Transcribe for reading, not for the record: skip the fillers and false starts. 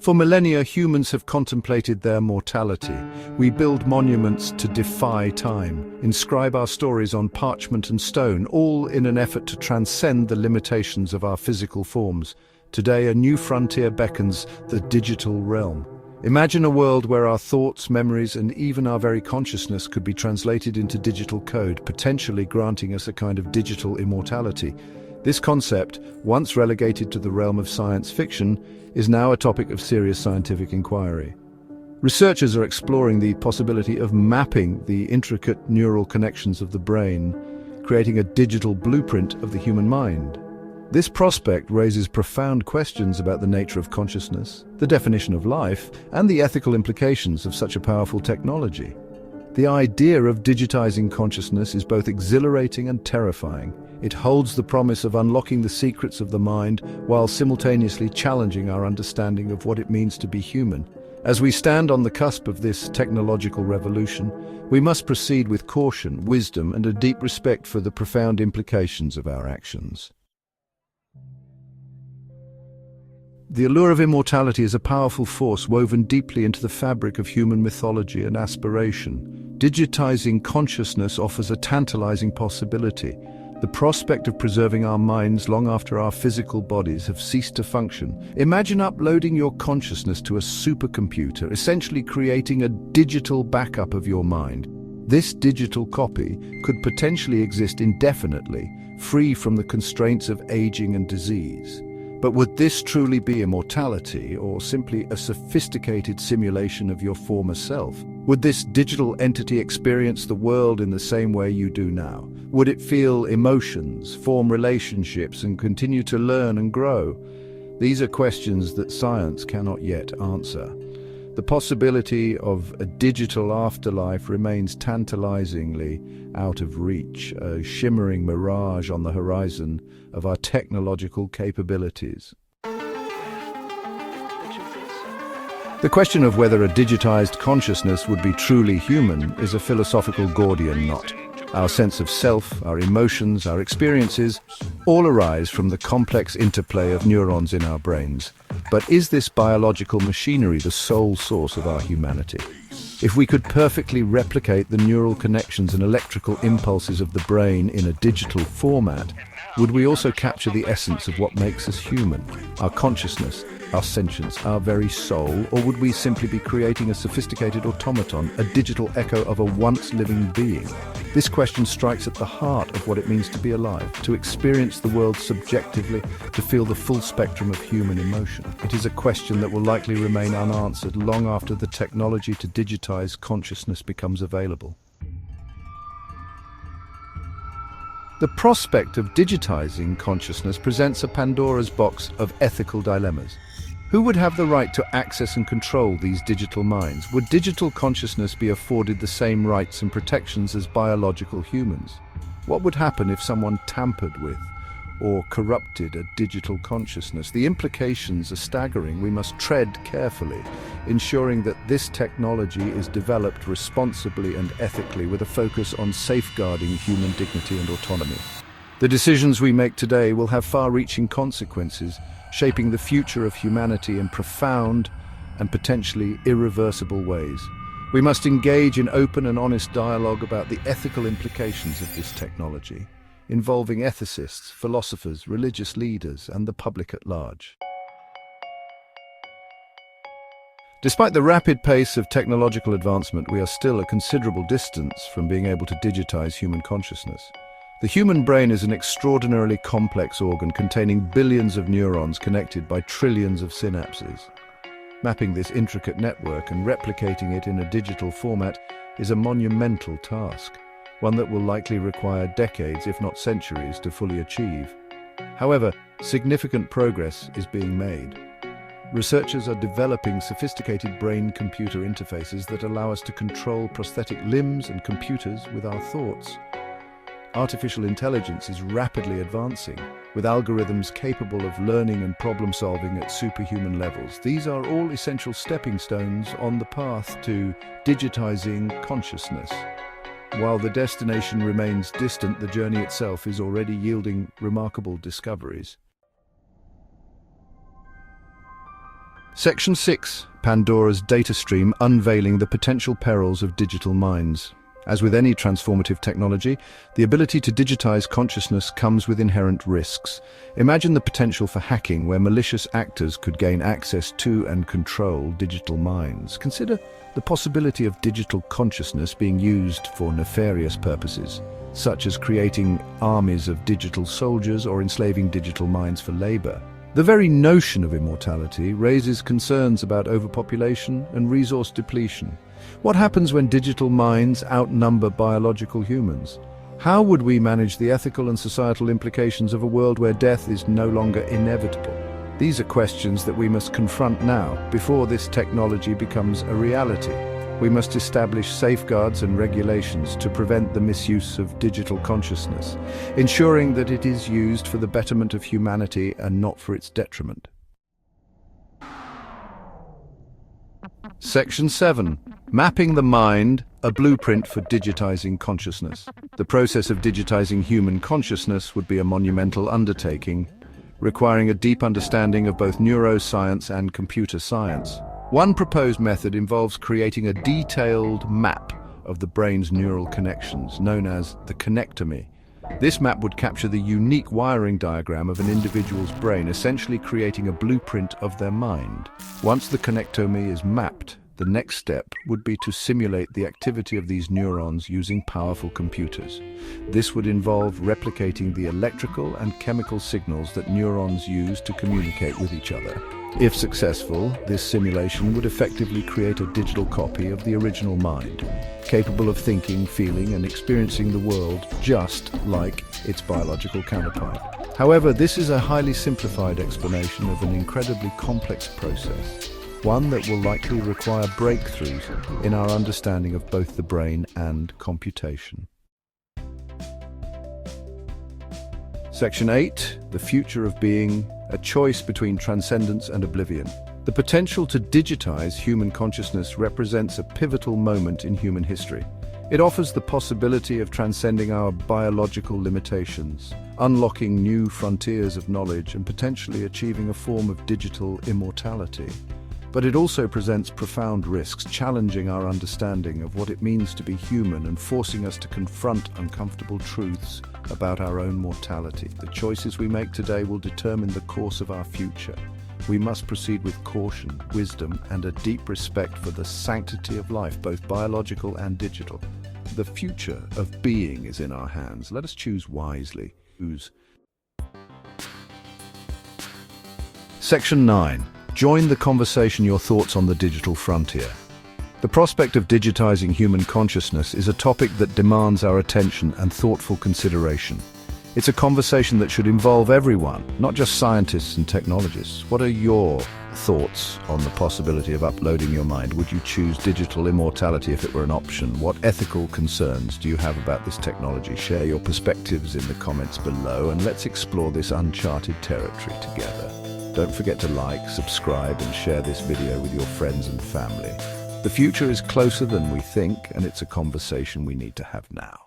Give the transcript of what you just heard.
For millennia, humans have contemplated their mortality. We build monuments to defy time, inscribe our stories on parchment and stone, all in an effort to transcend the limitations of our physical forms. Today, a new frontier beckons: the digital realm. Imagine a world where our thoughts, memories, and even our very consciousness could be translated into digital code, potentially granting us a kind of digital immortality. This concept, once relegated to the realm of science fiction, is now a topic of serious scientific inquiry. Researchers are exploring the possibility of mapping the intricate neural connections of the brain, creating a digital blueprint of the human mind. This prospect raises profound questions about the nature of consciousness, the definition of life, and the ethical implications of such a powerful technology. The idea of digitizing consciousness is both exhilarating and terrifying. It holds the promise of unlocking the secrets of the mind while simultaneously challenging our understanding of what it means to be human. As we stand on the cusp of this technological revolution, we must proceed with caution, wisdom, and a deep respect for the profound implications of our actions. The allure of immortality is a powerful force woven deeply into the fabric of human mythology and aspiration. Digitizing consciousness offers a tantalizing possibility. The prospect of preserving our minds long after our physical bodies have ceased to function. Imagine uploading your consciousness to a supercomputer, essentially creating a digital backup of your mind. This digital copy could potentially exist indefinitely, free from the constraints of aging and disease. But would this truly be immortality, or simply a sophisticated simulation of your former self? Would this digital entity experience the world in the same way you do now? Would it feel emotions, form relationships, and continue to learn and grow? These are questions that science cannot yet answer. The possibility of a digital afterlife remains tantalizingly out of reach, a shimmering mirage on the horizon of our technological capabilities. The question of whether a digitized consciousness would be truly human is a philosophical Gordian knot. Our sense of self, our emotions, our experiences, all arise from the complex interplay of neurons in our brains. But is this biological machinery the sole source of our humanity? If we could perfectly replicate the neural connections and electrical impulses of the brain in a digital format, would we also capture the essence of what makes us human, our consciousness, our sentience, our very soul, or would we simply be creating a sophisticated automaton, a digital echo of a once living being? This question strikes at the heart of what it means to be alive, to experience the world subjectively, to feel the full spectrum of human emotion. It is a question that will likely remain unanswered long after the technology to digitize consciousness becomes available. The prospect of digitizing consciousness presents a Pandora's box of ethical dilemmas. Who would have the right to access and control these digital minds? Would digital consciousness be afforded the same rights and protections as biological humans? What would happen if someone tampered with or corrupted a digital consciousness? The implications are staggering. We must tread carefully, ensuring that this technology is developed responsibly and ethically with a focus on safeguarding human dignity and autonomy. The decisions we make today will have far-reaching consequences, shaping the future of humanity in profound and potentially irreversible ways. We must engage in open and honest dialogue about the ethical implications of this technology, involving ethicists, philosophers, religious leaders, and the public at large. Despite the rapid pace of technological advancement, we are still a considerable distance from being able to digitize human consciousness. The human brain is an extraordinarily complex organ containing billions of neurons connected by trillions of synapses. Mapping this intricate network and replicating it in a digital format is a monumental task, one that will likely require decades, if not centuries, to fully achieve. However, significant progress is being made. Researchers are developing sophisticated brain-computer interfaces that allow us to control prosthetic limbs and computers with our thoughts. Artificial intelligence is rapidly advancing, with algorithms capable of learning and problem-solving at superhuman levels. These are all essential stepping stones on the path to digitizing consciousness. While the destination remains distant, the journey itself is already yielding remarkable discoveries. Section 6. Pandora's data stream, unveiling the potential perils of digital minds. As with any transformative technology, the ability to digitize consciousness comes with inherent risks. Imagine the potential for hacking, where malicious actors could gain access to and control digital minds. Consider the possibility of digital consciousness being used for nefarious purposes, such as creating armies of digital soldiers or enslaving digital minds for labor. The very notion of immortality raises concerns about overpopulation and resource depletion. What happens when digital minds outnumber biological humans? How would we manage the ethical and societal implications of a world where death is no longer inevitable? These are questions that we must confront now, before this technology becomes a reality. We must establish safeguards and regulations to prevent the misuse of digital consciousness, ensuring that it is used for the betterment of humanity and not for its detriment. Section 7. Mapping the mind, a blueprint for digitizing consciousness. The process of digitizing human consciousness would be a monumental undertaking, requiring a deep understanding of both neuroscience and computer science. One proposed method involves creating a detailed map of the brain's neural connections, known as the connectomy. This map would capture the unique wiring diagram of an individual's brain, essentially creating a blueprint of their mind. Once the connectomy is mapped, the next step would be to simulate the activity of these neurons using powerful computers. This would involve replicating the electrical and chemical signals that neurons use to communicate with each other. If successful, this simulation would effectively create a digital copy of the original mind, capable of thinking, feeling, and experiencing the world just like its biological counterpart. However, this is a highly simplified explanation of an incredibly complex process, one that will likely require breakthroughs in our understanding of both the brain and computation. Section 8. The future of being, a choice between transcendence and oblivion. The potential to digitize human consciousness represents a pivotal moment in human history. It offers the possibility of transcending our biological limitations, unlocking new frontiers of knowledge and potentially achieving a form of digital immortality. But it also presents profound risks, challenging our understanding of what it means to be human and forcing us to confront uncomfortable truths about our own mortality. The choices we make today will determine the course of our future. We must proceed with caution, wisdom, and a deep respect for the sanctity of life, both biological and digital. The future of being is in our hands. Let us choose wisely. Section 9. Join the conversation, your thoughts on the digital frontier. The prospect of digitizing human consciousness is a topic that demands our attention and thoughtful consideration. It's a conversation that should involve everyone, not just scientists and technologists. What are your thoughts on the possibility of uploading your mind? Would you choose digital immortality if it were an option? What ethical concerns do you have about this technology? Share your perspectives in the comments below, and let's explore this uncharted territory together. Don't forget to like, subscribe, and share this video with your friends and family. The future is closer than we think, and it's a conversation we need to have now.